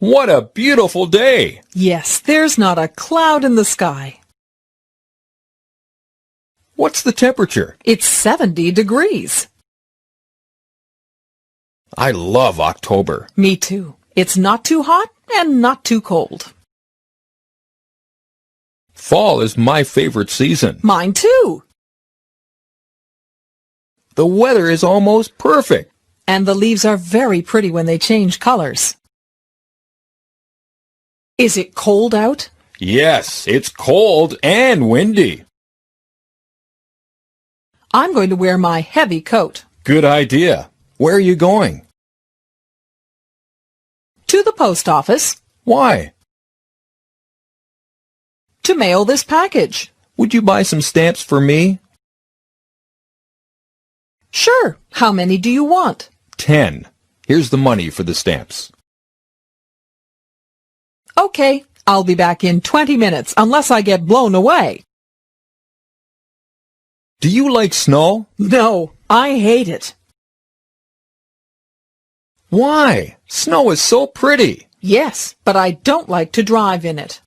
What a beautiful day! Yes, there's not a cloud in the sky. What's the temperature? It's 70 degrees. I love October. Me too. It's not too hot and not too cold. Fall is my favorite season. Mine too. The weather is almost perfect. And the leaves are very pretty when they change colors. Is it cold out? Yes, it's cold and windy. I'm going to wear my heavy coat. Good idea. Where are you going? To the post office. Why? To mail this package. Would you buy some stamps for me? Sure. How many do you want? 10. Here's the money for the stamps. Okay, I'll be back in 20 minutes unless I get blown away. Do you like snow? No, I hate it. Why? Snow is so pretty. Yes, but I don't like to drive in it.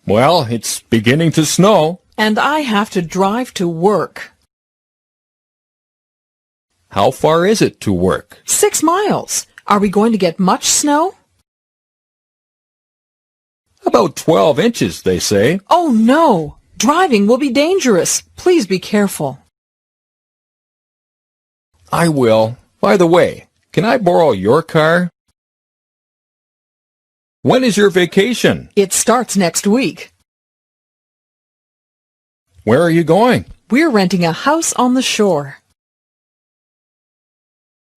Well, it's beginning to snow. And I have to drive to work. How far is it to work? 6 miles. Are we going to get much snow? About 12 inches, they say. Oh, no. Driving will be dangerous. Please be careful. I will. By the way, can I borrow your car? When is your vacation? It starts next week. Where are you going? We're renting a house on the shore.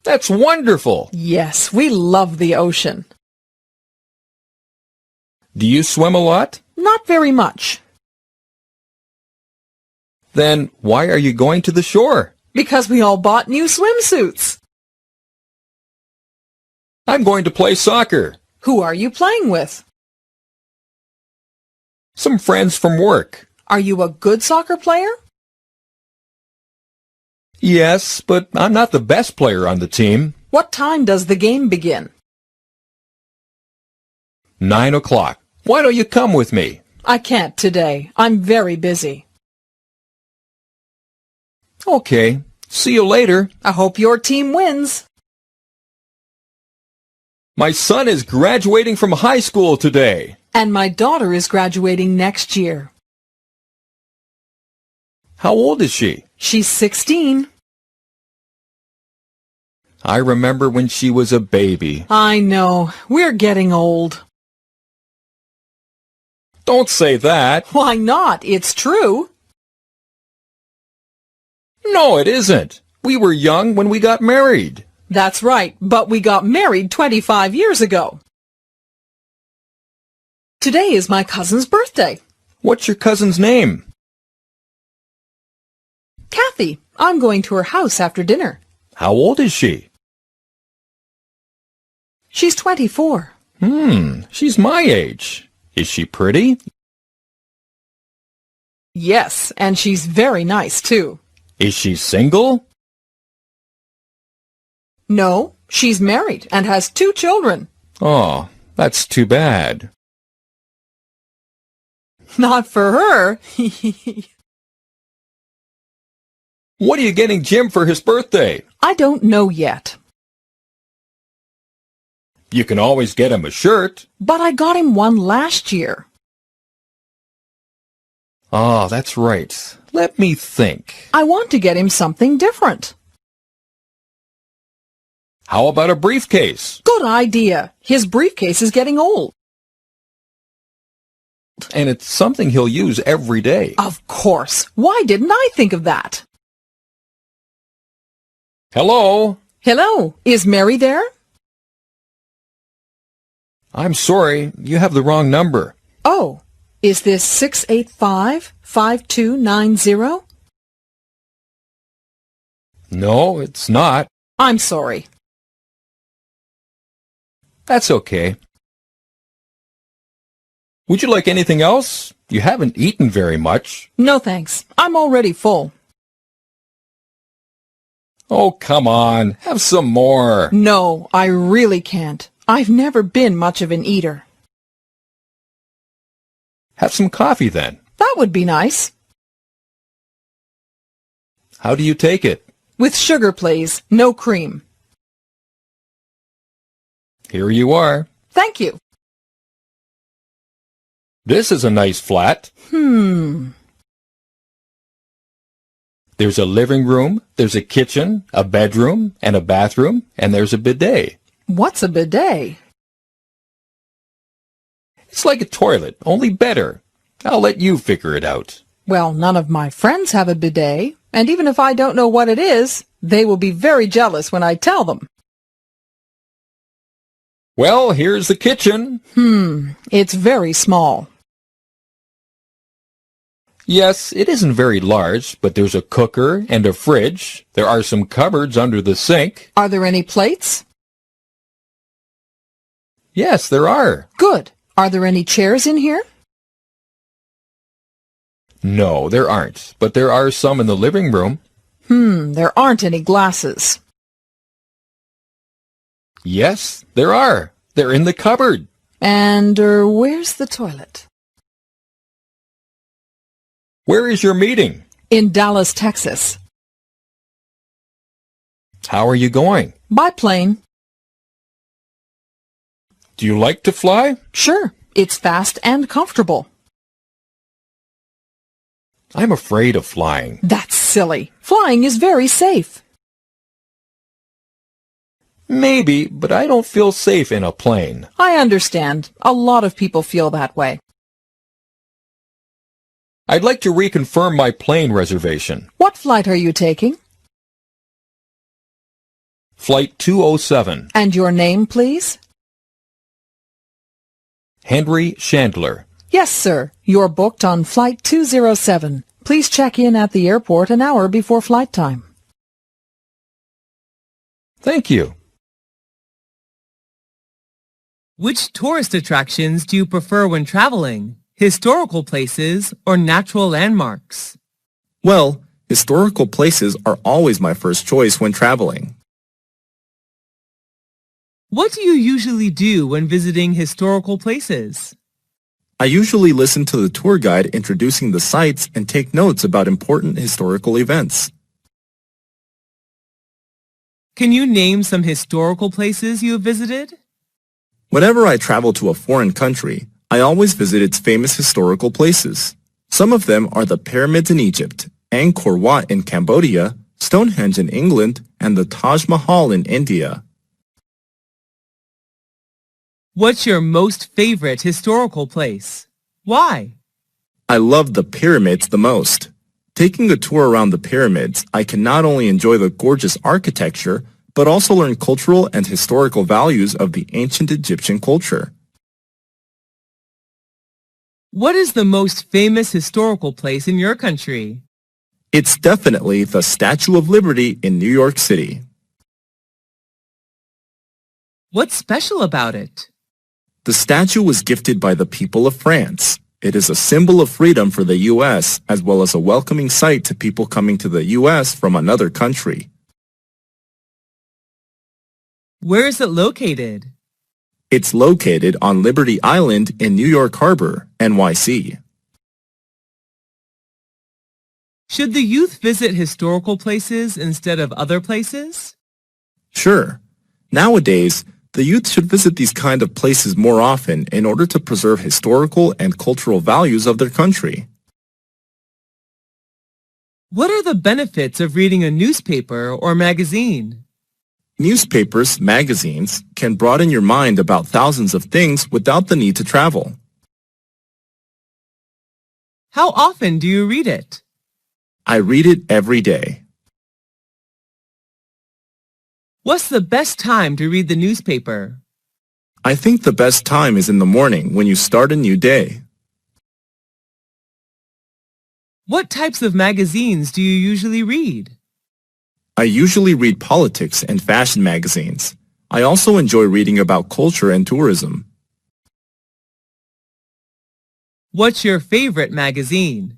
That's wonderful. Yes, we love the ocean. Do you swim a lot? Not very much. Then why are you going to the shore? Because we all bought new swimsuits. I'm going to play soccer. Who are you playing with? Some friends from work. Are you a good soccer player? Yes, but I'm not the best player on the team. What time does the game begin? 9 o'clock. Why don't you come with me? I can't today. I'm very busy. Okay. See you later. I hope your team wins. My son is graduating from high school today. And my daughter is graduating next year. How old is she? She's 16. I remember when she was a baby. I know. We're getting old. Don't say that. Why not? It's true. No, it isn't. We were young when we got married. That's right, but we got married 25 years ago. Today is my cousin's birthday. What's your cousin's name? Kathy. I'm going to her house after dinner. How old is she? She's 24. She's my age. Is she pretty? Yes, and she's very nice, too. Is she single? No, she's married and has 2 children. Oh, that's too bad. Not for her. What are you getting Jim for his birthday? I don't know yet. You can always get him a shirt. But I got him one last year. Oh, that's right. Let me think. I want to get him something different. How about a briefcase? Good idea. His briefcase is getting old. And it's something he'll use every day. Of course. Why didn't I think of that? Hello? Hello. Is Mary there? I'm sorry, you have the wrong number. Oh, is this 685-5290? No, it's not. I'm sorry. That's okay. Would you like anything else? You haven't eaten very much. No, thanks. I'm already full. Oh, come on. Have some more. No, I really can't. I've never been much of an eater. Have some coffee then. That would be nice. How do you take it? With sugar, please. No cream. Here you are. Thank you. This is a nice flat. There's a living room, there's a kitchen, a bedroom, and a bathroom, and there's a bidet. What's a bidet? It's like a toilet, only better. I'll let you figure it out. Well, none of my friends have a bidet, and even if I don't know what it is, they will be very jealous when I tell them. Well, here's the kitchen. It's very small. Yes, it isn't very large, but there's a cooker and a fridge. There are some cupboards under the sink. Are there any plates? Yes, there are. Good. Are there any chairs in here? No, there aren't, but there are some in the living room. There aren't any glasses. Yes, there are. They're in the cupboard. And where's the toilet? Where is your meeting? In Dallas, Texas. How are you going? By plane. Do you like to fly? Sure. It's fast and comfortable. I'm afraid of flying. That's silly. Flying is very safe. Maybe, but I don't feel safe in a plane. I understand. A lot of people feel that way. I'd like to reconfirm my plane reservation. What flight are you taking? Flight 207. And your name, please? Henry Chandler. Yes, sir. You're booked on Flight 207. Please check in at the airport an hour before flight time. Thank you. Which tourist attractions do you prefer when traveling? Historical places or natural landmarks? Well, historical places are always my first choice when traveling. What do you usually do when visiting historical places? I usually listen to the tour guide introducing the sites and take notes about important historical events. Can you name some historical places you have visited? Whenever I travel to a foreign country, I always visit its famous historical places. Some of them are the pyramids in Egypt, Angkor Wat in Cambodia, Stonehenge in England, and the Taj Mahal in India. What's your most favorite historical place? Why? I love the pyramids the most. Taking a tour around the pyramids, I can not only enjoy the gorgeous architecture, but also learn cultural and historical values of the ancient Egyptian culture. What is the most famous historical place in your country? It's definitely the Statue of Liberty in New York City. What's special about it? The statue was gifted by the people of France. It is a symbol of freedom for the U.S. as well as a welcoming sight to people coming to the U.S. from another country. Where is it located? It's located on Liberty Island in New York Harbor, NYC. Should the youth visit historical places instead of other places? Sure. Nowadays, the youth should visit these kind of places more often in order to preserve historical and cultural values of their country. What are the benefits of reading a newspaper or magazine? Newspapers, magazines, can broaden your mind about thousands of things without the need to travel. How often do you read it? I read it every day. What's the best time to read the newspaper? I think the best time is in the morning when you start a new day. What types of magazines do you usually read? I usually read politics and fashion magazines. I also enjoy reading about culture and tourism. What's your favorite magazine?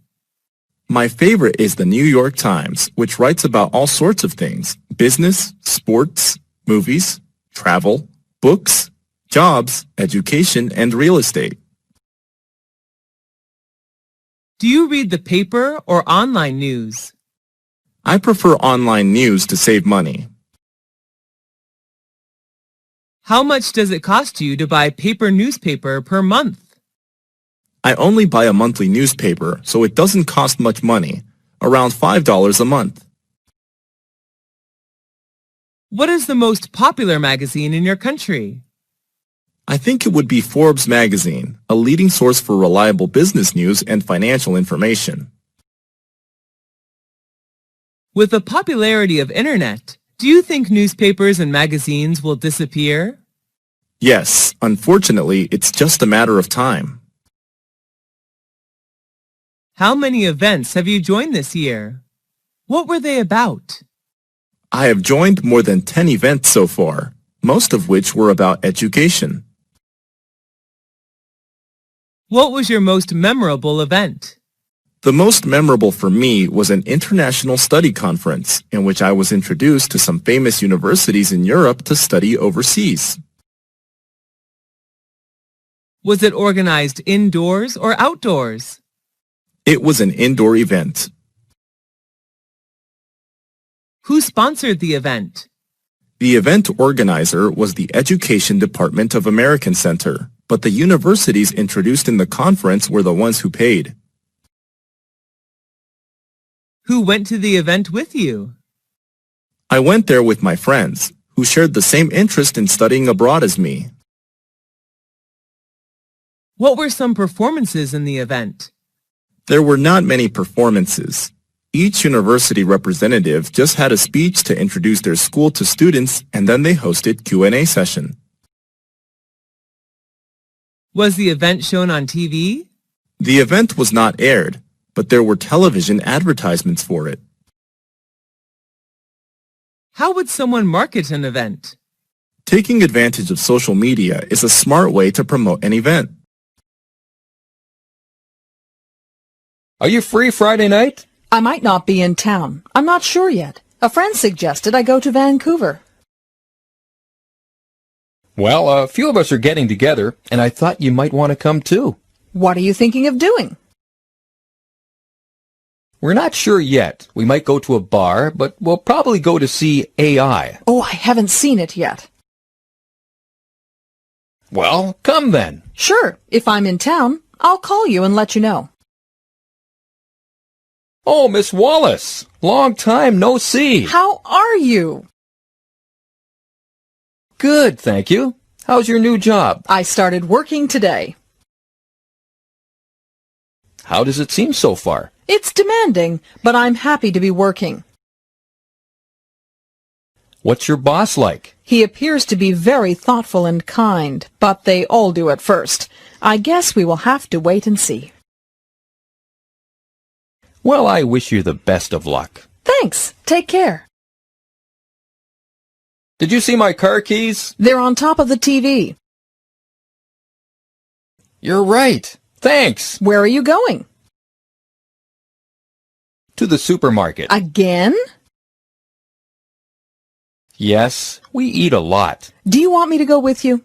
My favorite is the New York Times, which writes about all sorts of things: business, sports, movies, travel, books, jobs, education, and real estate. Do you read the paper or online news? I prefer online news to save money. How much does it cost you to buy paper newspaper per month? I only buy a monthly newspaper, so it doesn't cost much money, around $5 a month. What is the most popular magazine in your country? I think it would be Forbes magazine, a leading source for reliable business news and financial information. With the popularity of Internet, do you think newspapers and magazines will disappear? Yes, unfortunately, it's just a matter of time. How many events have you joined this year? What were they about? I have joined more than 10 events so far, most of which were about education. What was your most memorable event? The most memorable for me was an international study conference in which I was introduced to some famous universities in Europe to study overseas. Was it organized indoors or outdoors? It was an indoor event. Who sponsored the event? The event organizer was the Education Department of American Center, but the universities introduced in the conference were the ones who paid. Who went to the event with you? I went there with my friends, who shared the same interest in studying abroad as me. What were some performances in the event? There were not many performances. Each university representative just had a speech to introduce their school to students, and then they hosted Q&A session. Was the event shown on TV? The event was not aired, but there were television advertisements for it. How would someone market an event? Taking advantage of social media is a smart way to promote an event. Are you free Friday night? I might not be in town. I'm not sure yet. A friend suggested I go to Vancouver. Well, a few of us are getting together, and I thought you might want to come too. What are you thinking of doing? We're not sure yet. We might go to a bar, but we'll probably go to see AI. Oh, I haven't seen it yet. Well, come then. Sure, if I'm in town, I'll call you and let you know. Oh, Miss Wallace, long time no see. How are you? Good, thank you. How's your new job? I started working today. How does it seem so far? It's demanding, but I'm happy to be working. What's your boss like? He appears to be very thoughtful and kind, but they all do at first. I guess we will have to wait and see. Well, I wish you the best of luck. Thanks. Take care. Did you see my car keys? They're on top of the TV. You're right. Thanks. Where are you going? To the supermarket. Again? Yes, we eat a lot. Do you want me to go with you?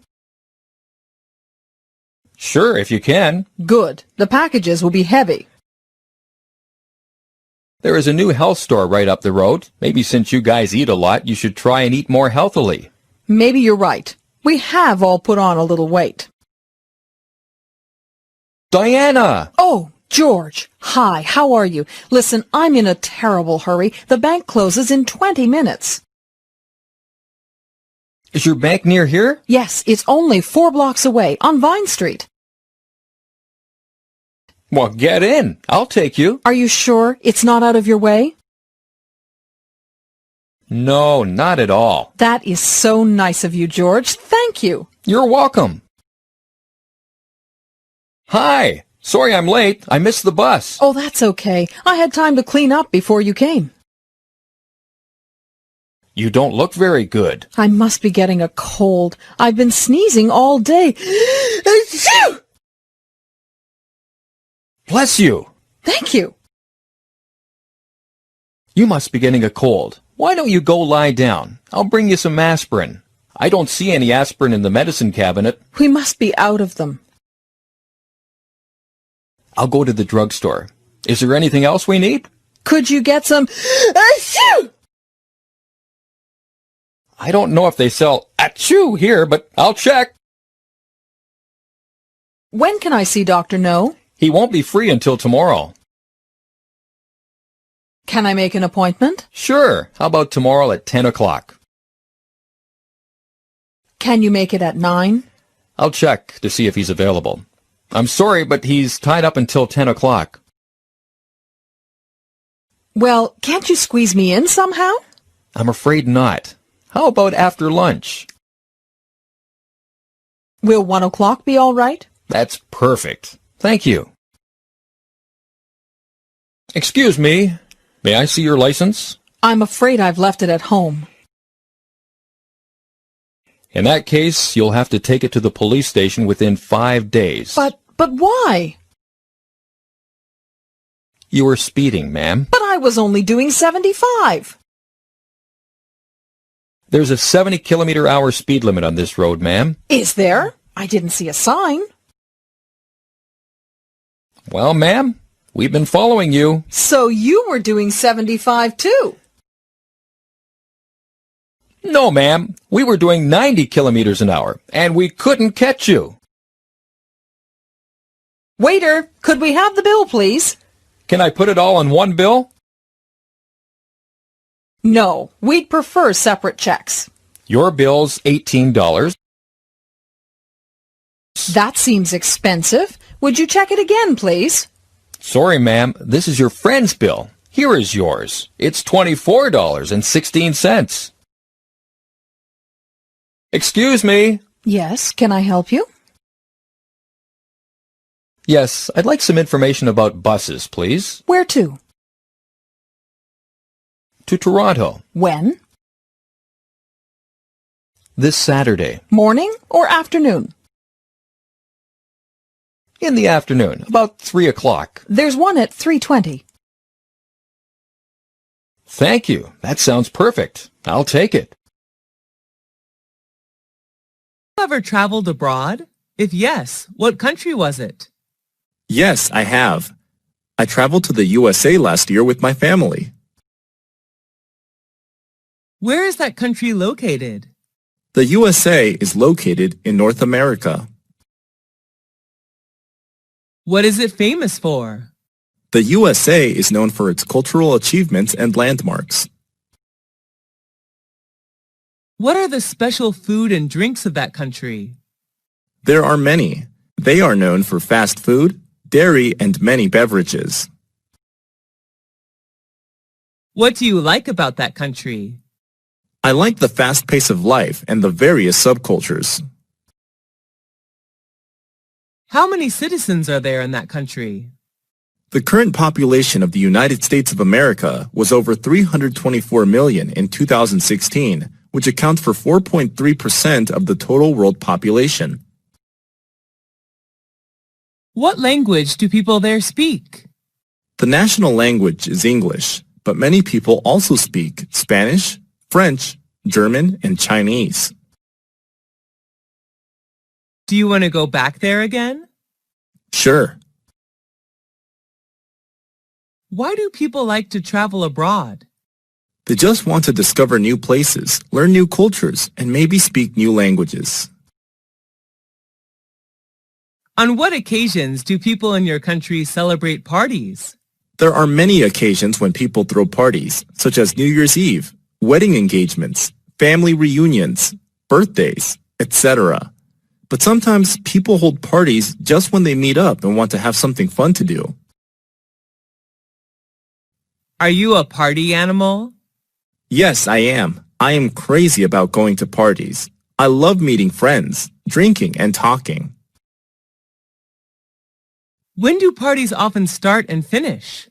Sure, if you can. Good. The packages will be heavy. There is a new health store right up the road. Maybe since you guys eat a lot, you should try and eat more healthily. Maybe you're right. We have all put on a little weight. Diana! Oh, George. Hi, how are you? Listen, I'm in a terrible hurry. The bank closes in 20 minutes. Is your bank near here? Yes, it's only 4 blocks away, on Vine Street. Well, get in. I'll take you. Are you sure it's not out of your way? No, not at all. That is so nice of you, George. Thank you. You're welcome. Hi. Sorry I'm late. I missed the bus. Oh, that's okay. I had time to clean up before you came. You don't look very good. I must be getting a cold. I've been sneezing all day. Bless you. Thank you. You must be getting a cold. Why don't you go lie down? I'll bring you some aspirin. I don't see any aspirin in the medicine cabinet. We must be out of them. I'll go to the drugstore. Is there anything else we need? Could you get some... Achoo! I don't know if they sell achoo here, but I'll check. When can I see Dr. No? He won't be free until tomorrow. Can I make an appointment? Sure. How about tomorrow at 10 o'clock? Can you make it at 9? I'll check to see if he's available. I'm sorry, but he's tied up until 10 o'clock. Well, can't you squeeze me in somehow? I'm afraid not. How about after lunch? Will 1 o'clock be all right? That's perfect. Thank you. Excuse me. May I see your license? I'm afraid I've left it at home. In that case, you'll have to take it to the police station within 5 days. But why? You were speeding, ma'am. But I was only doing 75. There's a 70-kilometer-hour speed limit on this road, ma'am. Is there? I didn't see a sign. Well, ma'am, we've been following you. So you were doing 75 too? No, ma'am. We were doing 90 kilometers an hour, and we couldn't catch you. Waiter, could we have the bill, please? Can I put it all on one bill? No, we'd prefer separate checks. Your bill's $18. That seems expensive. Would you check it again, please? Sorry, ma'am. This is your friend's bill. Here is yours. It's $24.16. Excuse me. Yes, can I help you? Yes, I'd like some information about buses, please. Where to? To Toronto. When? This Saturday. Morning or afternoon? In the afternoon, about 3 o'clock. There's one at 3:20. Thank you. That sounds perfect. I'll take it. Ever traveled abroad? If yes, what country was it? Yes, I have. I traveled to the USA last year with my family. Where is that country located? The USA is located in North America. What is it famous for? The USA is known for its cultural achievements and landmarks. What are the special food and drinks of that country? There are many. They are known for fast food, dairy, and many beverages. What do you like about that country? I like the fast pace of life and the various subcultures. How many citizens are there in that country? The current population of the United States of America was over 324 million in 2016, which accounts for 4.3% of the total world population. What language do people there speak? The national language is English, but many people also speak Spanish, French, German, and Chinese. Do you want to go back there again? Sure. Why do people like to travel abroad? They just want to discover new places, learn new cultures, and maybe speak new languages. On what occasions do people in your country celebrate parties? There are many occasions when people throw parties, such as New Year's Eve, wedding engagements, family reunions, birthdays, etc. But sometimes people hold parties just when they meet up and want to have something fun to do. Are you a party animal? Yes, I am. I am crazy about going to parties. I love meeting friends, drinking, and talking. When do parties often start and finish?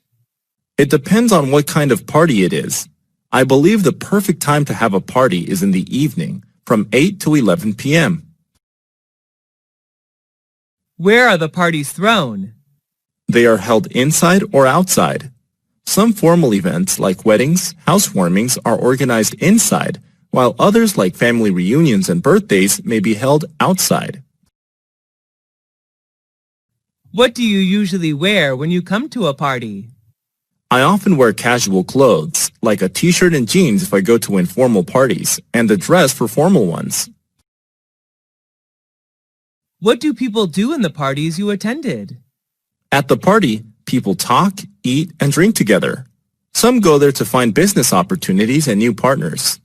It depends on what kind of party it is. I believe the perfect time to have a party is in the evening, from 8 to 11 p.m. Where are the parties thrown? They are held inside or outside. Some formal events like weddings, housewarmings are organized inside, while others like family reunions and birthdays may be held outside. What do you usually wear when you come to a party? I often wear casual clothes, like a t-shirt and jeans if I go to informal parties, and a dress for formal ones. What do people do in the parties you attended? At the party, people talk, eat, and drink together. Some go there to find business opportunities and new partners.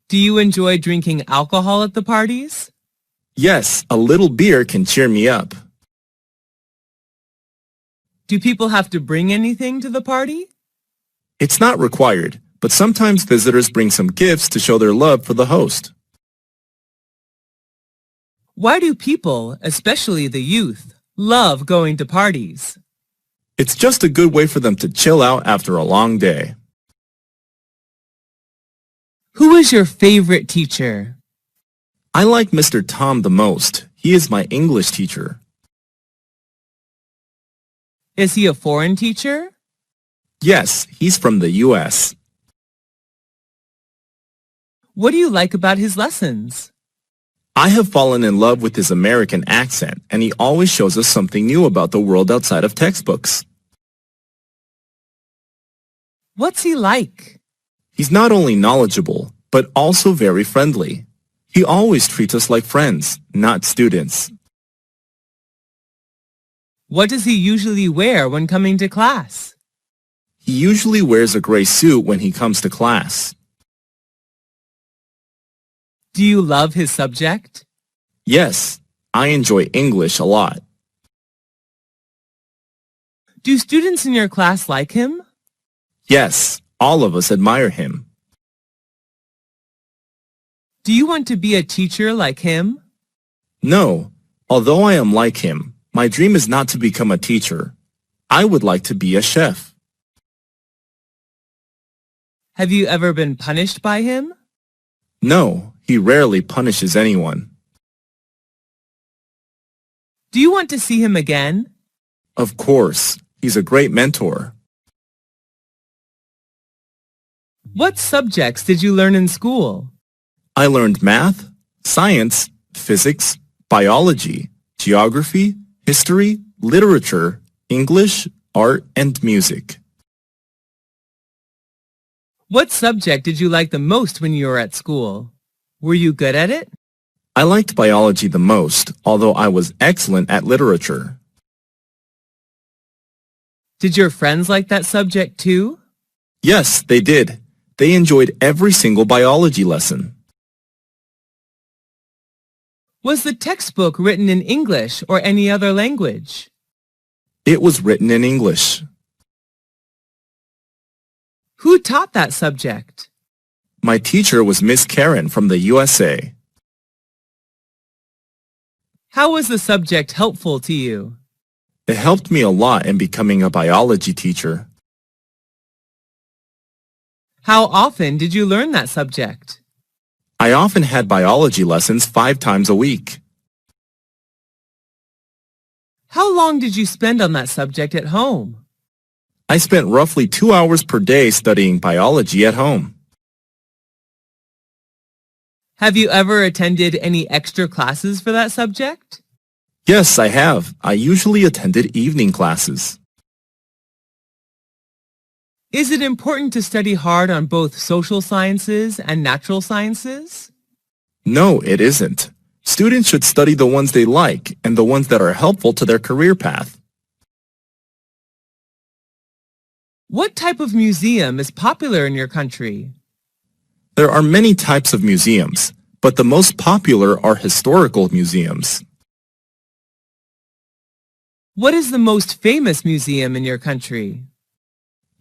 Do you enjoy drinking alcohol at the parties? Yes, a little beer can cheer me up. Do people have to bring anything to the party? It's not required, but sometimes visitors bring some gifts to show their love for the host. Why do people, especially the youth, love going to parties? It's just a good way for them to chill out after a long day. Who is your favorite teacher? I like Mr. Tom the most. He is my English teacher. Is he a foreign teacher? Yes, he's from the U.S. What do you like about his lessons? I have fallen in love with his American accent, and he always shows us something new about the world outside of textbooks. What's he like? He's not only knowledgeable, but also very friendly. He always treats us like friends, not students. What does he usually wear when coming to class? He usually wears a gray suit when he comes to class. Do you love his subject? Yes, I enjoy English a lot. Do students in your class like him? Yes, all of us admire him. Do you want to be a teacher like him? No, although I am like him, my dream is not to become a teacher. I would like to be a chef. Have you ever been punished by him? No, he rarely punishes anyone. Do you want to see him again? Of course, he's a great mentor. What subjects did you learn in school? I learned math, science, physics, biology, geography, history, literature, English, art, and music. What subject did you like the most when you were at school? Were you good at it? I liked biology the most, although I was excellent at literature. Did your friends like that subject too? Yes, they did. They enjoyed every single biology lesson. Was the textbook written in English or any other language? It was written in English. Who taught that subject? My teacher was Miss Karen from the USA. How was the subject helpful to you? It helped me a lot in becoming a biology teacher. How often did you learn that subject? I often had biology lessons 5 times a week. How long did you spend on that subject at home? I spent roughly 2 hours per day studying biology at home. Have you ever attended any extra classes for that subject? Yes, I have. I usually attended evening classes. Is it important to study hard on both social sciences and natural sciences? No, it isn't. Students should study the ones they like and the ones that are helpful to their career path. What type of museum is popular in your country? There are many types of museums, but the most popular are historical museums. What is the most famous museum in your country?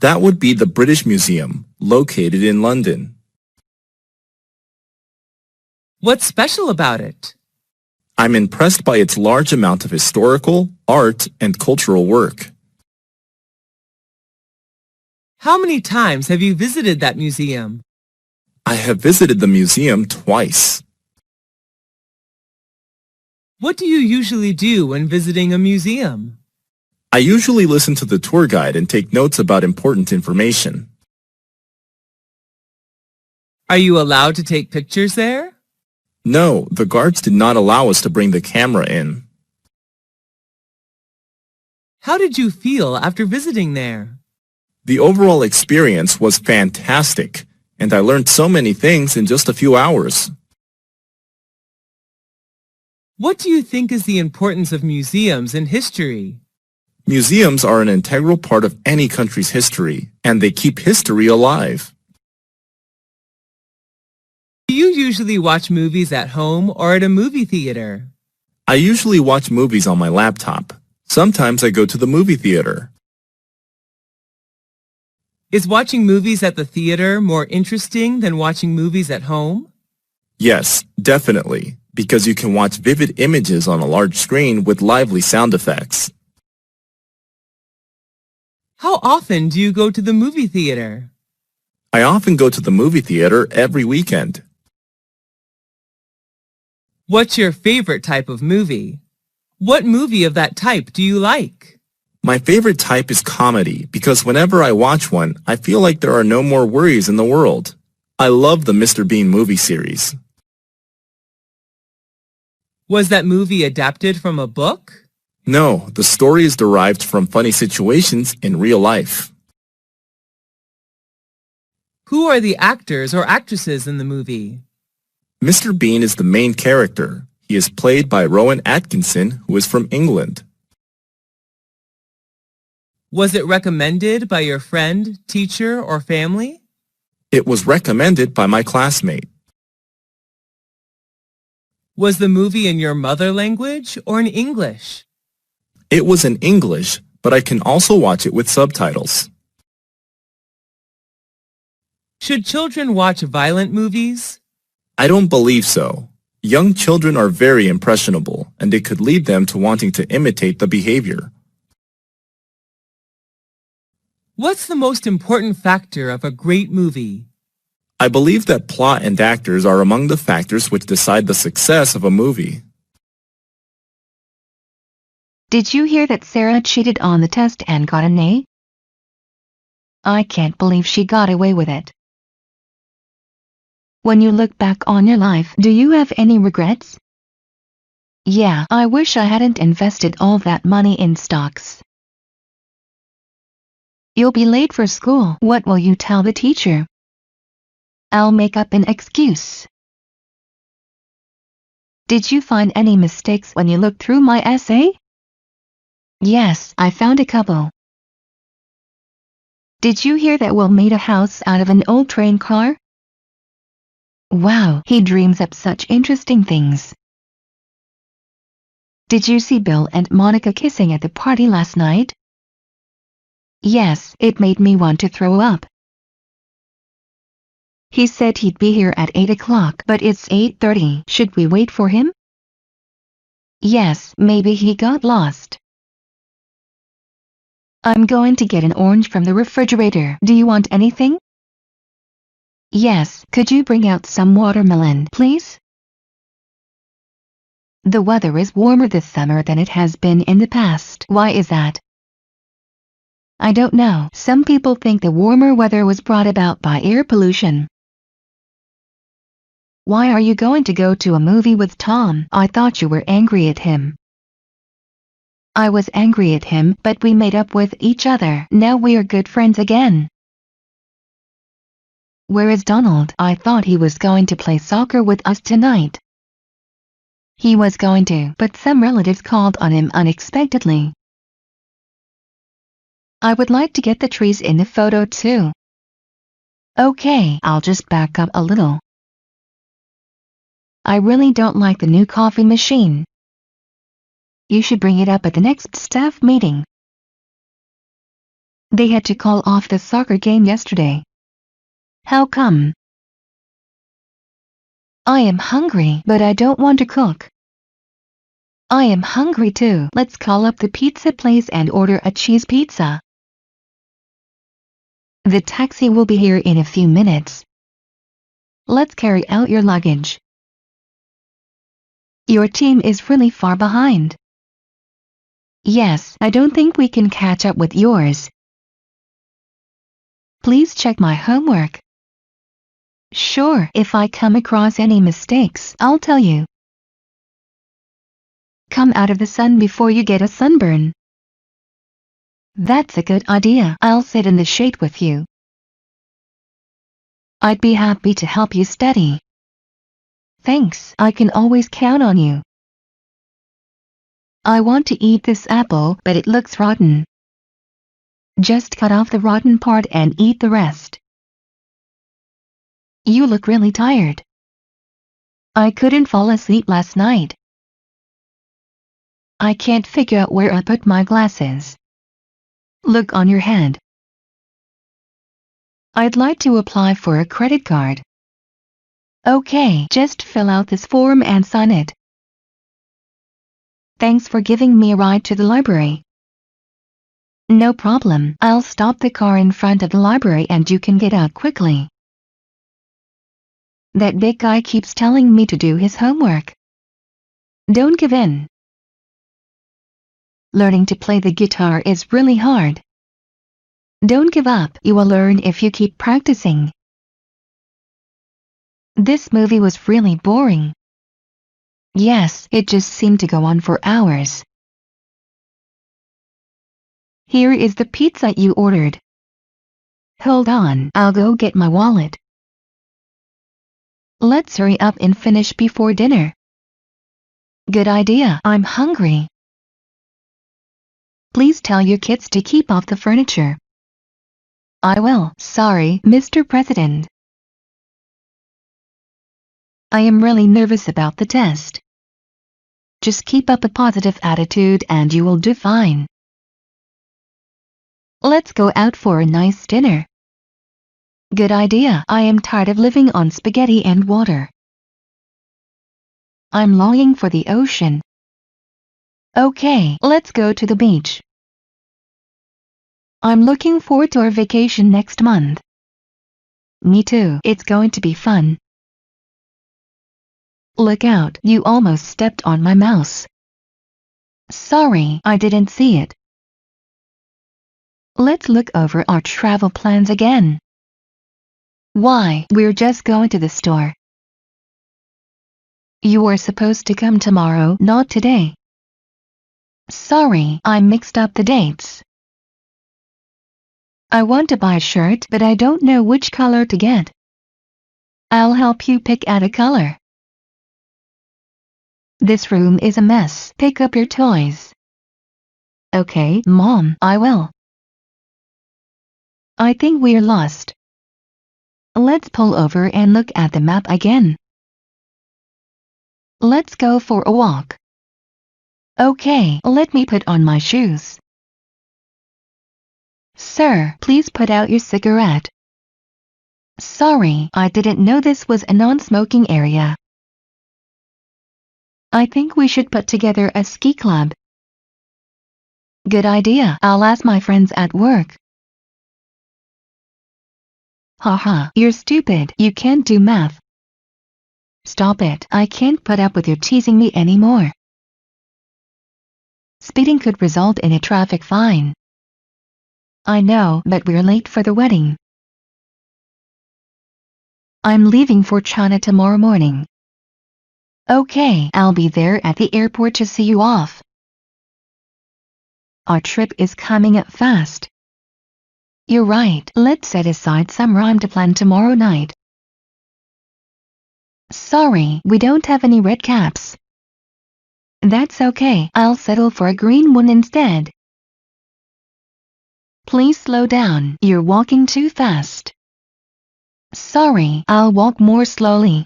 That would be the British Museum, located in London. What's special about it? I'm impressed by its large amount of historical, art, and cultural work. How many times have you visited that museum? I have visited the museum twice. What do you usually do when visiting a museum? I usually listen to the tour guide and take notes about important information. Are you allowed to take pictures there? No, the guards did not allow us to bring the camera in. How did you feel after visiting there? The overall experience was fantastic, and I learned so many things in just a few hours. What do you think is the importance of museums in history? Museums are an integral part of any country's history, and they keep history alive. Do you usually watch movies at home or at a movie theater? I usually watch movies on my laptop. Sometimes I go to the movie theater. Is watching movies at the theater more interesting than watching movies at home? Yes, definitely, because you can watch vivid images on a large screen with lively sound effects. How often do you go to the movie theater? I often go to the movie theater every weekend. What's your favorite type of movie? What movie of that type do you like? My favorite type is comedy because whenever I watch one, I feel like there are no more worries in the world. I love the Mr. Bean movie series. Was that movie adapted from a book? No, the story is derived from funny situations in real life. Who are the actors or actresses in the movie? Mr. Bean is the main character. He is played by Rowan Atkinson, who is from England. Was it recommended by your friend, teacher, or family? It was recommended by my classmate. Was the movie in your mother language or in English? It was in English, but I can also watch it with subtitles. Should children watch violent movies? I don't believe so. Young children are very impressionable, and it could lead them to wanting to imitate the behavior. What's the most important factor of a great movie? I believe that plot and actors are among the factors which decide the success of a movie. Did you hear that Sarah cheated on the test and got an A? I can't believe she got away with it. When you look back on your life, do you have any regrets? Yeah, I wish I hadn't invested all that money in stocks. You'll be late for school. What will you tell the teacher? I'll make up an excuse. Did you find any mistakes when you looked through my essay? Yes, I found a couple. Did you hear that Will made a house out of an old train car? Wow, he dreams up such interesting things. Did you see Bill and Monica kissing at the party last night? Yes, it made me want to throw up. He said he'd be here at 8 o'clock, but it's 8:30. Should we wait for him? Yes, maybe he got lost. I'm going to get an orange from the refrigerator. Do you want anything? Yes, could you bring out some watermelon, please? The weather is warmer this summer than it has been in the past. Why is that? I don't know. Some people think the warmer weather was brought about by air pollution. Why are you going to go to a movie with Tom? I thought you were angry at him. I was angry at him, but we made up with each other. Now we are good friends again. Where is Donald? I thought he was going to play soccer with us tonight. He was going to, but some relatives called on him unexpectedly. I would like to get the trees in the photo too. Okay, I'll just back up a little. I really don't like the new coffee machine. You should bring it up at the next staff meeting. They had to call off the soccer game yesterday. How come? I am hungry, but I don't want to cook. I am hungry too. Let's call up the pizza place and order a cheese pizza. The taxi will be here in a few minutes. Let's carry out your luggage. Your team is really far behind. Yes, I don't think we can catch up with yours. Please check my homework. Sure, if I come across any mistakes, I'll tell you. Come out of the sun before you get a sunburn. That's a good idea. I'll sit in the shade with you. I'd be happy to help you study. Thanks, I can always count on you. I want to eat this apple, but it looks rotten. Just cut off the rotten part and eat the rest. You look really tired. I couldn't fall asleep last night. I can't figure out where I put my glasses. Look on your head. I'd like to apply for a credit card. Okay, just fill out this form and sign it. Thanks for giving me a ride to the library. No problem, I'll stop the car in front of the library and you can get out quickly. That big guy keeps telling me to do his homework. Don't give in. Learning to play the guitar is really hard. Don't give up, you will learn if you keep practicing. This movie was really boring. Yes, it just seemed to go on for hours. Here is the pizza you ordered. Hold on, I'll go get my wallet. Let's hurry up and finish before dinner. Good idea, I'm hungry. Please tell your kids to keep off the furniture. I will. Sorry, Mr. President. I am really nervous about the test. Just keep up a positive attitude and you will do fine. Let's go out for a nice dinner. Good idea. I am tired of living on spaghetti and water. I'm longing for the ocean. Okay, let's go to the beach. I'm looking forward to our vacation next month. Me too, it's going to be fun. Look out, you almost stepped on my mouse. Sorry, I didn't see it. Let's look over our travel plans again. Why, we're just going to the store. You were supposed to come tomorrow, not today. Sorry, I mixed up the dates. I want to buy a shirt, but I don't know which color to get. I'll help you pick out a color. This room is a mess. Pick up your toys. Okay, Mom, I will. I think we're lost. Let's pull over and look at the map again. Let's go for a walk. Okay, let me put on my shoes. Sir, please put out your cigarette. Sorry, I didn't know this was a non-smoking area. I think we should put together a ski club. Good idea, I'll ask my friends at work. Haha, you're stupid, you can't do math. Stop it, I can't put up with your teasing me anymore. Speeding could result in a traffic fine. I know, but we're late for the wedding. I'm leaving for China tomorrow morning. Okay, I'll be there at the airport to see you off. Our trip is coming up fast. You're right, let's set aside some time to plan tomorrow night. Sorry, we don't have any red caps. That's okay, I'll settle for a green one instead. Please slow down, you're walking too fast. Sorry, I'll walk more slowly.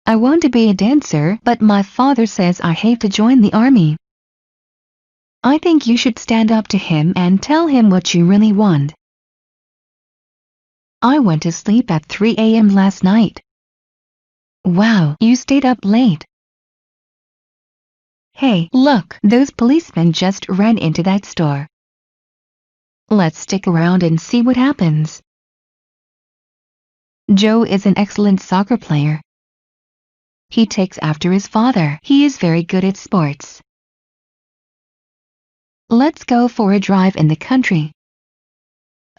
I want to be a dancer, but my father says I hate to join the army. I think you should stand up to him and tell him what you really want. I went to sleep at 3 a.m. last night. Wow, you stayed up late. Hey, look, those policemen just ran into that store. Let's stick around and see what happens. Joe is an excellent soccer player. He takes after his father. He is very good at sports. Let's go for a drive in the country.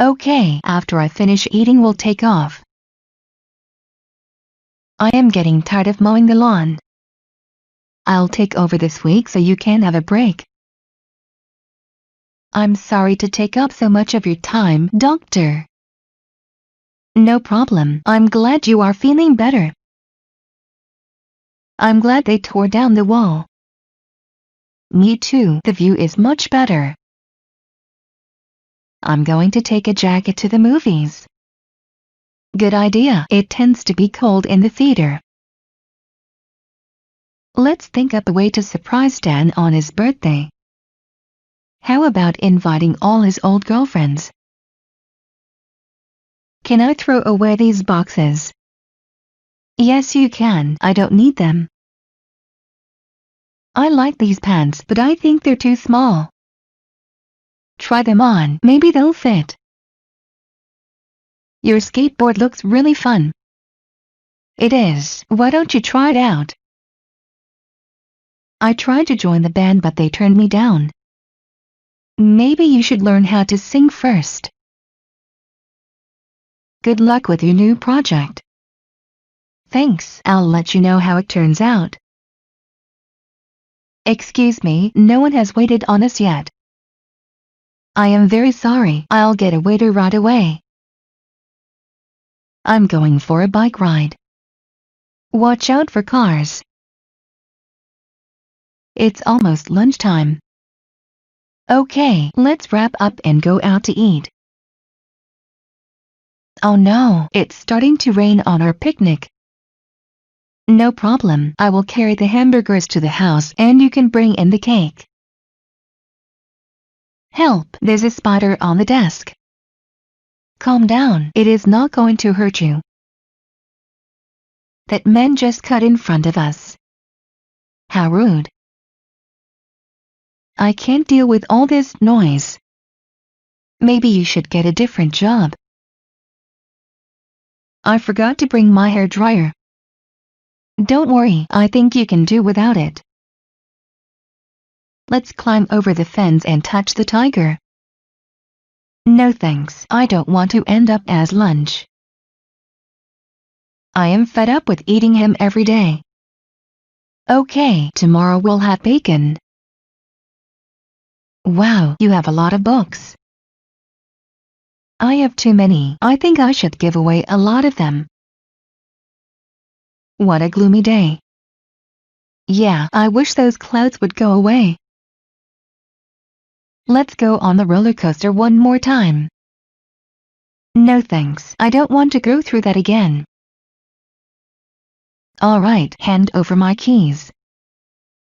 Okay, after I finish eating we'll take off. I am getting tired of mowing the lawn. I'll take over this week so you can have a break. I'm sorry to take up so much of your time, Doctor. No problem. I'm glad you are feeling better. I'm glad they tore down the wall. Me too. The view is much better. I'm going to take a jacket to the movies. Good idea. It tends to be cold in the theater. Let's think up a way to surprise Dan on his birthday. How about inviting all his old girlfriends? Can I throw away these boxes? Yes, you can. I don't need them. I like these pants, but I think they're too small. Try them on. Maybe they'll fit. Your skateboard looks really fun. It is. Why don't you try it out? I tried to join the band but they turned me down. Maybe you should learn how to sing first. Good luck with your new project. Thanks. I'll let you know how it turns out. Excuse me, no one has waited on us yet. I am very sorry. I'll get a waiter right away. I'm going for a bike ride. Watch out for cars. It's almost lunchtime. Okay, let's wrap up and go out to eat. Oh no, it's starting to rain on our picnic. No problem, I will carry the hamburgers to the house and you can bring in the cake. Help, there's a spider on the desk. Calm down, it is not going to hurt you. That man just cut in front of us. How rude. I can't deal with all this noise. Maybe you should get a different job. I forgot to bring my hair dryer. Don't worry, I think you can do without it. Let's climb over the fence and touch the tiger. No thanks, I don't want to end up as lunch. I am fed up with eating him every day. Okay, tomorrow we'll have bacon. Wow, you have a lot of books. I have too many. I think I should give away a lot of them. What a gloomy day. Yeah, I wish those clouds would go away. Let's go on the roller coaster one more time. No thanks, I don't want to go through that again. Alright, hand over my keys.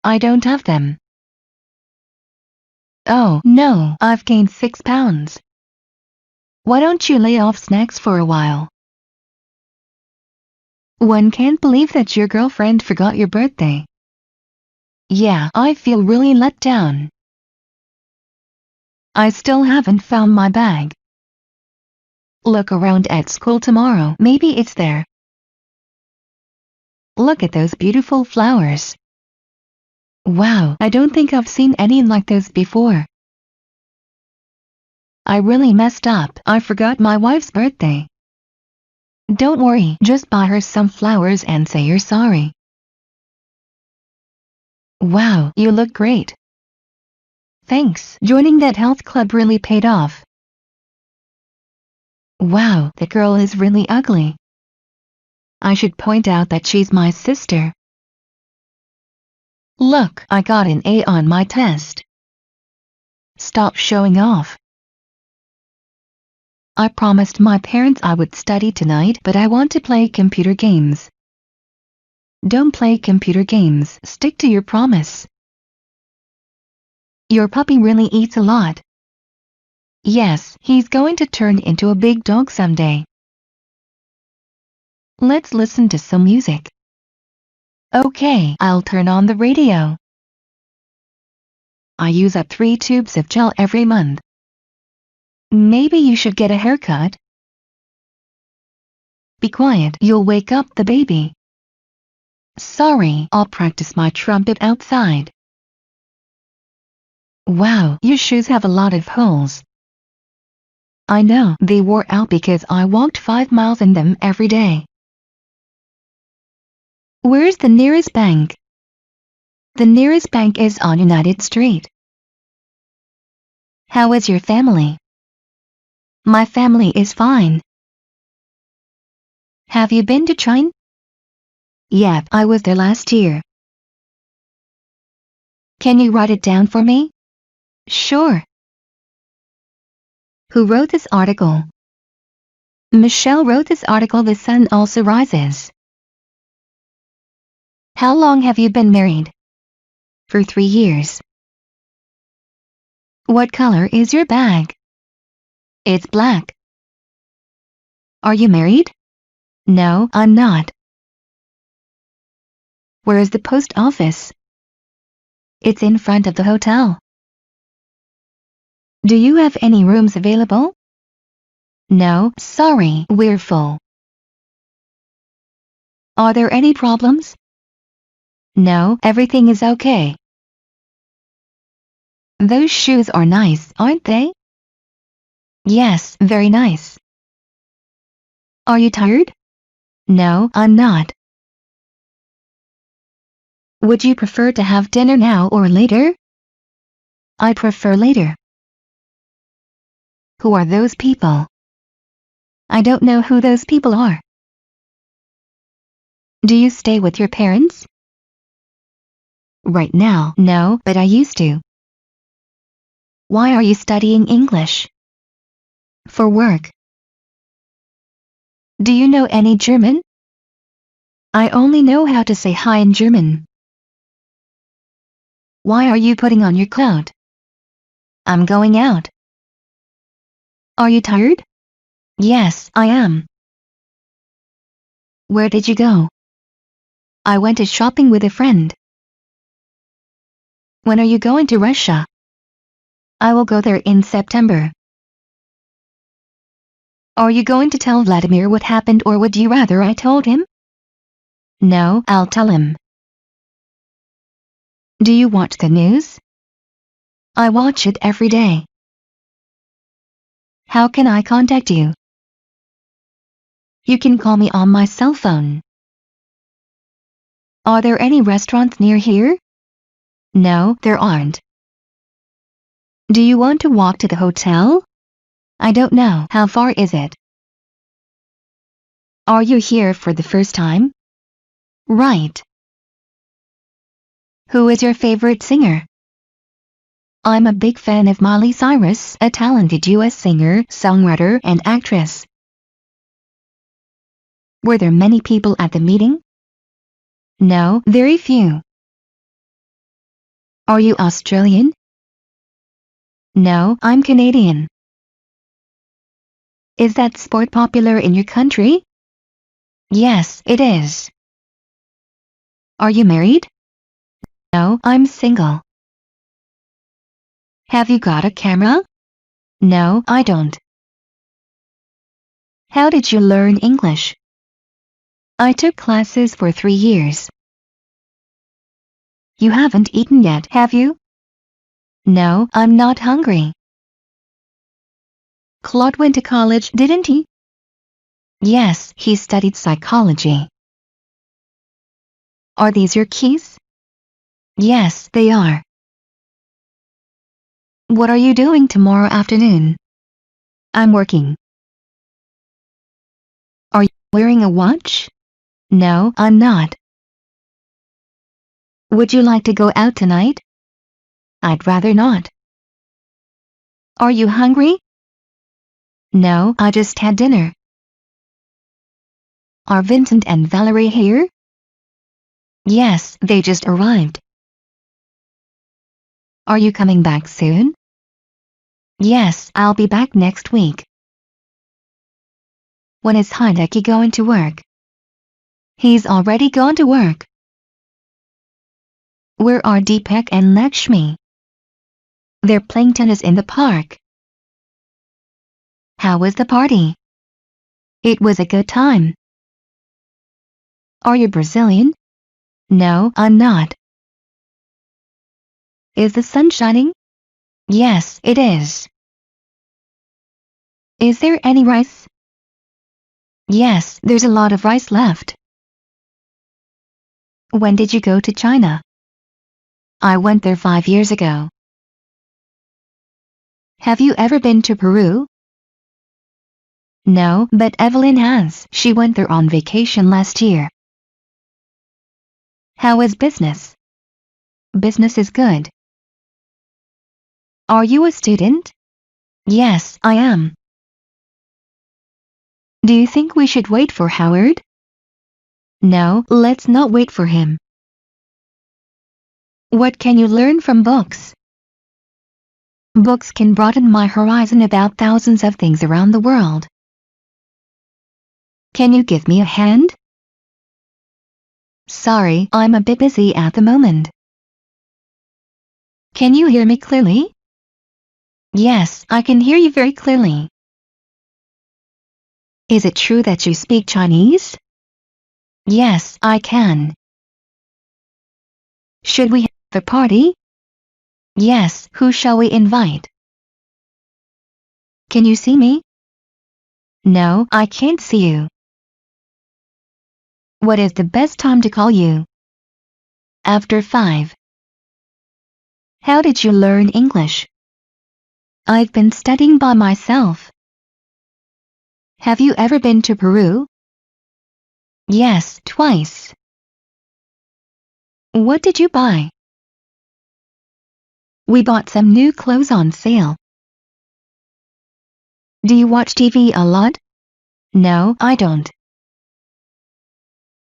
I don't have them. Oh, no, I've gained 6 pounds. Why don't you lay off snacks for a while? One can't believe that your girlfriend forgot your birthday. Yeah, I feel really let down. I still haven't found my bag. Look around at school tomorrow, maybe it's there. Look at those beautiful flowers. Wow, I don't think I've seen any like those before. I really messed up. I forgot my wife's birthday. Don't worry, just buy her some flowers and say you're sorry. Wow, you look great. Thanks, joining that health club really paid off. Wow, the girl is really ugly. I should point out that she's my sister. Look, I got an A on my test. Stop showing off. I promised my parents I would study tonight, but I want to play computer games. Don't play computer games, stick to your promise. Your puppy really eats a lot. Yes, he's going to turn into a big dog someday. Let's listen to some music. Okay, I'll turn on the radio. I use up 3 tubes of gel every month. Maybe you should get a haircut. Be quiet, you'll wake up the baby. Sorry, I'll practice my trumpet outside. Wow, your shoes have a lot of holes. I know they wore out because I walked 5 miles in them every day. Where's the nearest bank? The nearest bank is on United Street. How is your family? My family is fine. Have you been to China? Yep, I was there last year. Can you write it down for me? Sure. Who wrote this article? Michelle wrote this article. The sun also rises. How long have you been married? For 3 years. What color is your bag? It's black. Are you married? No, I'm not. Where is the post office? It's in front of the hotel. Do you have any rooms available? No, sorry, we're full. Are there any problems? No, everything is okay. Those shoes are nice, aren't they? Yes, very nice. Are you tired? No, I'm not. Would you prefer to have dinner now or later? I prefer later. Who are those people? I don't know who those people are. Do you stay with your parents? Right now, no, but I used to. Why are you studying English? For work. Do you know any German? I only know how to say hi in German. Why are you putting on your coat? I'm going out. Are you tired? Yes, I am. Where did you go? I went to shopping with a friend. When are you going to Russia? I will go there in September. Are you going to tell Vladimir what happened, or would you rather I told him? No, I'll tell him. Do you watch the news? I watch it every day. How can I contact you? You can call me on my cell phone. Are there any restaurants near here? No, there aren't. Do you want to walk to the hotel? I don't know. How far is it? Are you here for the first time? Right. Who is your favorite singer? I'm a big fan of Miley Cyrus, a talented US singer, songwriter, and actress. Were there many people at the meeting? No, very few. Are you Australian? No, I'm Canadian. Is that sport popular in your country? Yes, it is. Are you married? No, I'm single. Have you got a camera? No, I don't. How did you learn English? I took classes for 3 years. You haven't eaten yet, have you? No, I'm not hungry. Claude went to college, didn't he? Yes, he studied psychology. Are these your keys? Yes, they are. What are you doing tomorrow afternoon? I'm working. Are you wearing a watch? No, I'm not. Would you like to go out tonight? I'd rather not. Are you hungry? No, I just had dinner. Are Vincent and Valerie here? Yes, they just arrived. Are you coming back soon? Yes, I'll be back next week. When is Hideki going to work? He's already gone to work. Where are Deepak and Lakshmi? They're playing tennis in the park. How was the party? It was a good time. Are you Brazilian? No, I'm not. Is the sun shining? Yes, it is. Is there any rice? Yes, there's a lot of rice left. When did you go to China? I went there 5 years ago. Have you ever been to Peru? No, but Evelyn has. She went there on vacation last year. How is business? Business is good. Are you a student? Yes, I am. Do you think we should wait for Howard? No, let's not wait for him. What can you learn from books? Books can broaden my horizon about thousands of things around the world. Can you give me a hand? Sorry, I'm a bit busy at the moment. Can you hear me clearly? Yes, I can hear you very clearly. Is it true that you speak Chinese? Yes, I can. Should we have a party? Yes, who shall we invite? Can you see me? No, I can't see you. What is the best time to call you? After 5. How did you learn English? I've been studying by myself. Have you ever been to Peru? Yes, twice. What did you buy? We bought some new clothes on sale. Do you watch TV a lot? No, I don't.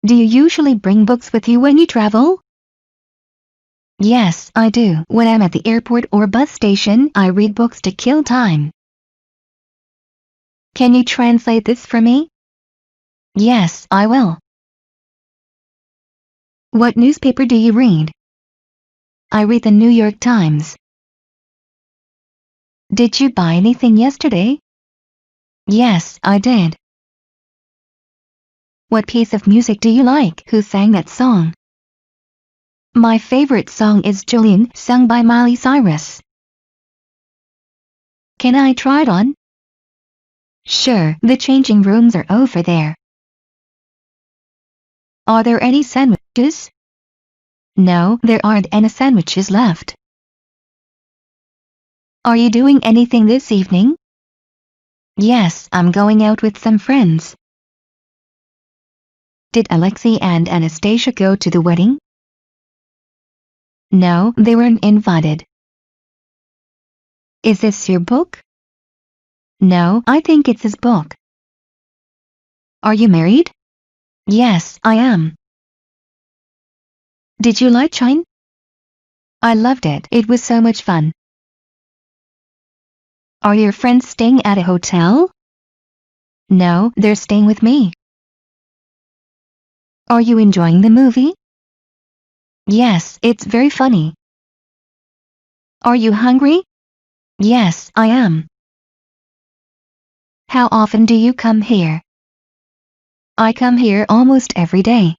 Do you usually bring books with you when you travel? Yes, I do. When I'm at the airport or bus station, I read books to kill time. Can you translate this for me? Yes, I will. What newspaper do you read? I read the New York Times. Did you buy anything yesterday? Yes, I did. What piece of music do you like? Who sang that song? My favorite song is Julian, sung by Miley Cyrus. Can I try it on? Sure, the changing rooms are over there. Are there any sandwiches? No, there aren't any sandwiches left. Are you doing anything this evening? Yes, I'm going out with some friends. Did Alexei and Anastasia go to the wedding? No, they weren't invited. Is this your book? No, I think it's his book. Are you married? Yes, I am. Did you like China? I loved it. It was so much fun. Are your friends staying at a hotel? No, they're staying with me. Are you enjoying the movie? Yes, it's very funny. Are you hungry? Yes, I am. How often do you come here? I come here almost every day.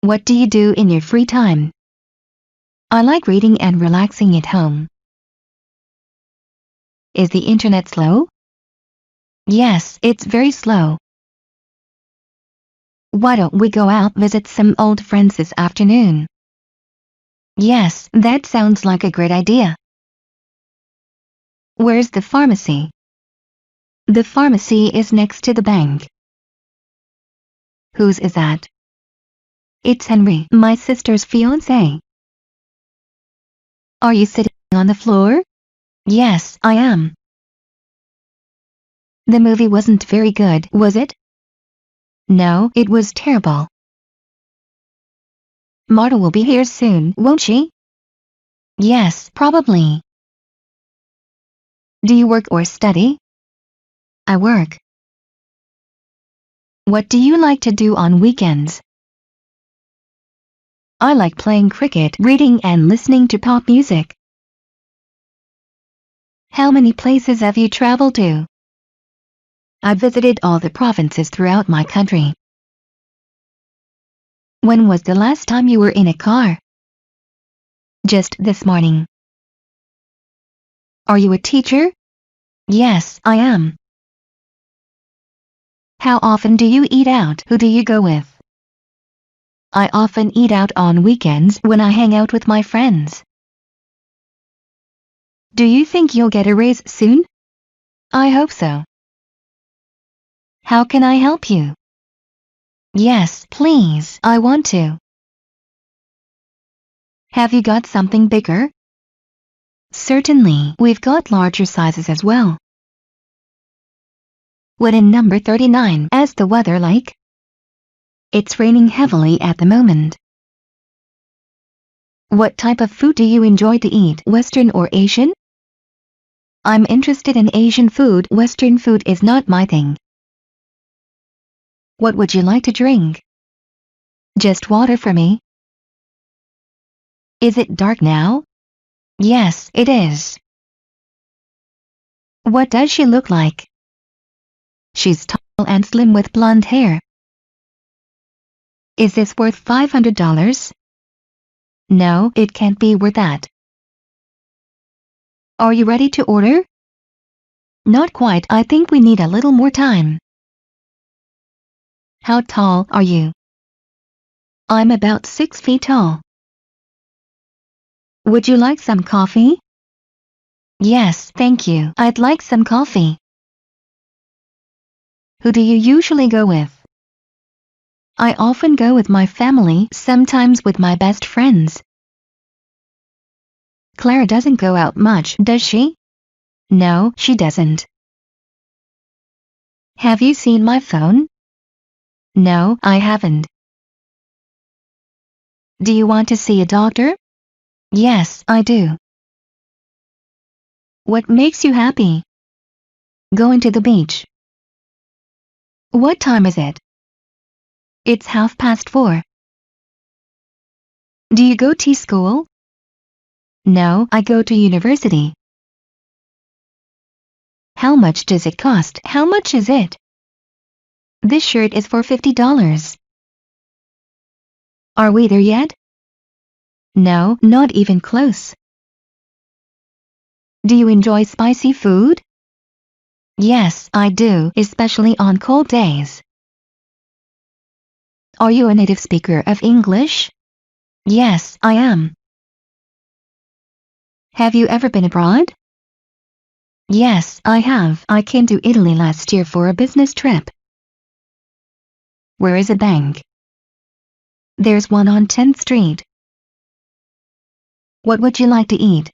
What do you do in your free time? I like reading and relaxing at home. Is the internet slow? Yes, it's very slow. Why don't we go out visit some old friends this afternoon? Yes, that sounds like a great idea. Where's the pharmacy? The pharmacy is next to the bank. Whose is that? It's Henry, my sister's fiancé. Are you sitting on the floor? Yes, I am. The movie wasn't very good, was it? No, it was terrible. Marta will be here soon, won't she? Yes, probably. Do you work or study? I work. What do you like to do on weekends? I like playing cricket, reading and listening to pop music. How many places have you traveled to? I visited all the provinces throughout my country. When was the last time you were in a car? Just this morning. Are you a teacher? Yes, I am. How often do you eat out? Who do you go with? I often eat out on weekends when I hang out with my friends. Do you think you'll get a raise soon? I hope so. How can I help you? Yes, please, I want to. Have you got something bigger? Certainly, we've got larger sizes as well. What in number 39? Is the weather like? It's raining heavily at the moment. What type of food do you enjoy to eat, Western or Asian? I'm interested in Asian food. Western food is not my thing. What would you like to drink? Just water for me. Is it dark now? Yes, it is. What does she look like? She's tall and slim with blonde hair. Is this worth $500? No, it can't be worth that. Are you ready to order? Not quite. I think we need a little more time. How tall are you? I'm about 6 feet tall. Would you like some coffee? Yes, thank you. I'd like some coffee. Who do you usually go with? I often go with my family, sometimes with my best friends. Clara doesn't go out much, does she? No, she doesn't. Have you seen my phone? No, I haven't. Do you want to see a doctor? Yes, I do. What makes you happy? Going to the beach. What time is it? It's 4:30. Do you go to school? No, I go to university. How much does it cost? How much is it? This shirt is for $50. Are we there yet? No, not even close. Do you enjoy spicy food? Yes, I do, especially on cold days. Are you a native speaker of English? Yes, I am. Have you ever been abroad? Yes, I have. I came to Italy last year for a business trip. Where is a bank? There's one on 10th Street. What would you like to eat?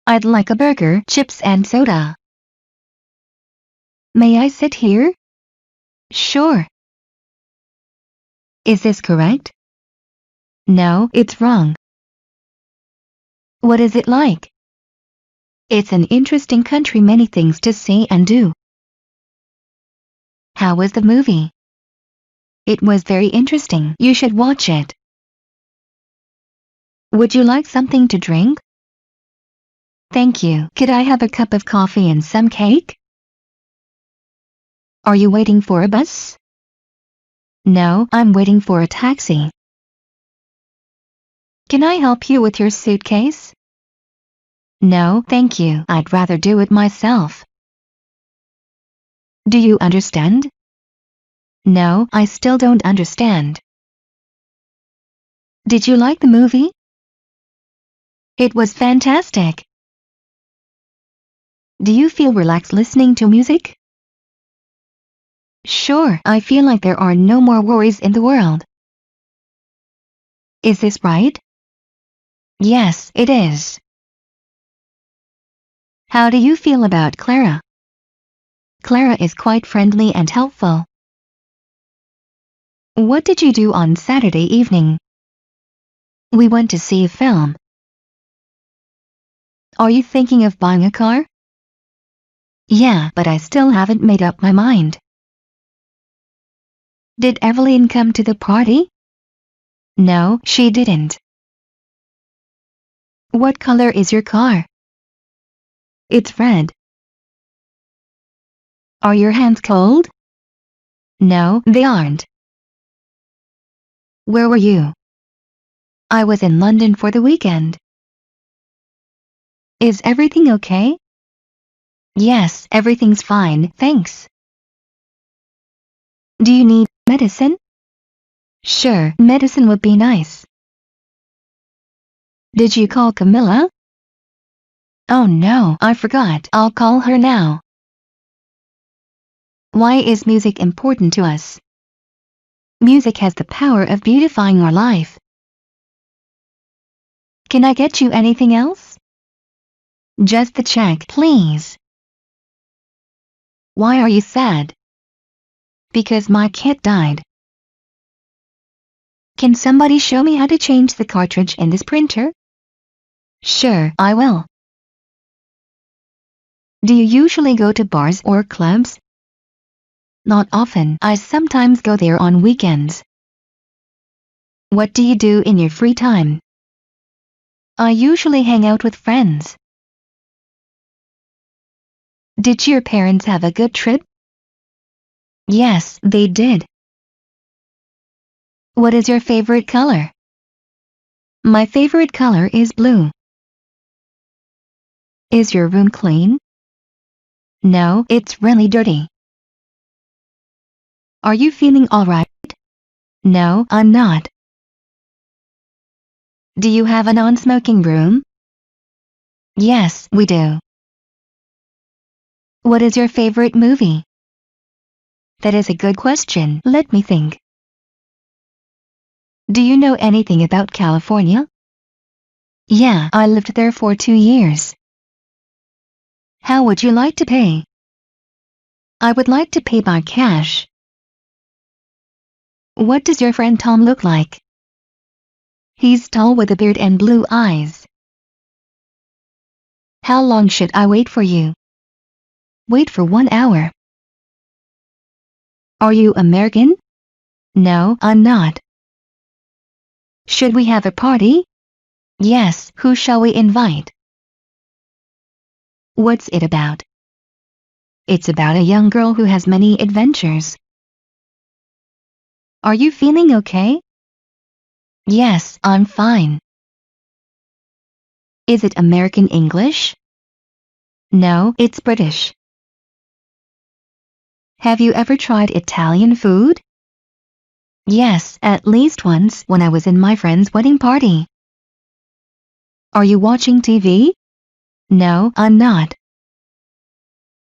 I'd like a burger, chips and soda. May I sit here? Sure. Is this correct? No, it's wrong. What is it like? It's an interesting country, many things to see and do. How was the movie? It was very interesting. You should watch it. Would you like something to drink? Thank you. Could I have a cup of coffee and some cake? Are you waiting for a bus? No, I'm waiting for a taxi. Can I help you with your suitcase? No, thank you. I'd rather do it myself. Do you understand? No, I still don't understand. Did you like the movie? It was fantastic. Do you feel relaxed listening to music? Sure, I feel like there are no more worries in the world. Is this right? Yes, it is. How do you feel about Clara? Clara is quite friendly and helpful. What did you do on Saturday evening? We went to see a film. Are you thinking of buying a car? Yeah, but I still haven't made up my mind. Did Evelyn come to the party? No, she didn't. What color is your car? It's red. Are your hands cold? No, they aren't. Where were you? I was in London for the weekend. Is everything okay? Yes, everything's fine, thanks. Do you need medicine? Sure, medicine would be nice. Did you call Camilla? Oh no, I forgot. I'll call her now. Why is music important to us? Music has the power of beautifying our life. Can I get you anything else? Just the check, please. Why are you sad? Because my cat died. Can somebody show me how to change the cartridge in this printer? Sure, I will. Do you usually go to bars or clubs? Not often. I sometimes go there on weekends. What do you do in your free time? I usually hang out with friends. Did your parents have a good trip? Yes, they did. What is your favorite color? My favorite color is blue. Is your room clean? No, it's really dirty. Are you feeling alright? No, I'm not. Do you have a non-smoking room? Yes, we do. What is your favorite movie? That is a good question. Let me think. Do you know anything about California? Yeah, I lived there for 2 years. How would you like to pay? I would like to pay by cash. What does your friend Tom look like? He's tall with a beard and blue eyes. How long should I wait for you? Wait for 1 hour. Are you American? No, I'm not. Should we have a party? Yes, who shall we invite? What's it about? It's about a young girl who has many adventures. Are you feeling okay? Yes, I'm fine. Is it American English? No, it's British. Have you ever tried Italian food? Yes, at least once when I was in my friend's wedding party. Are you watching TV? No, I'm not.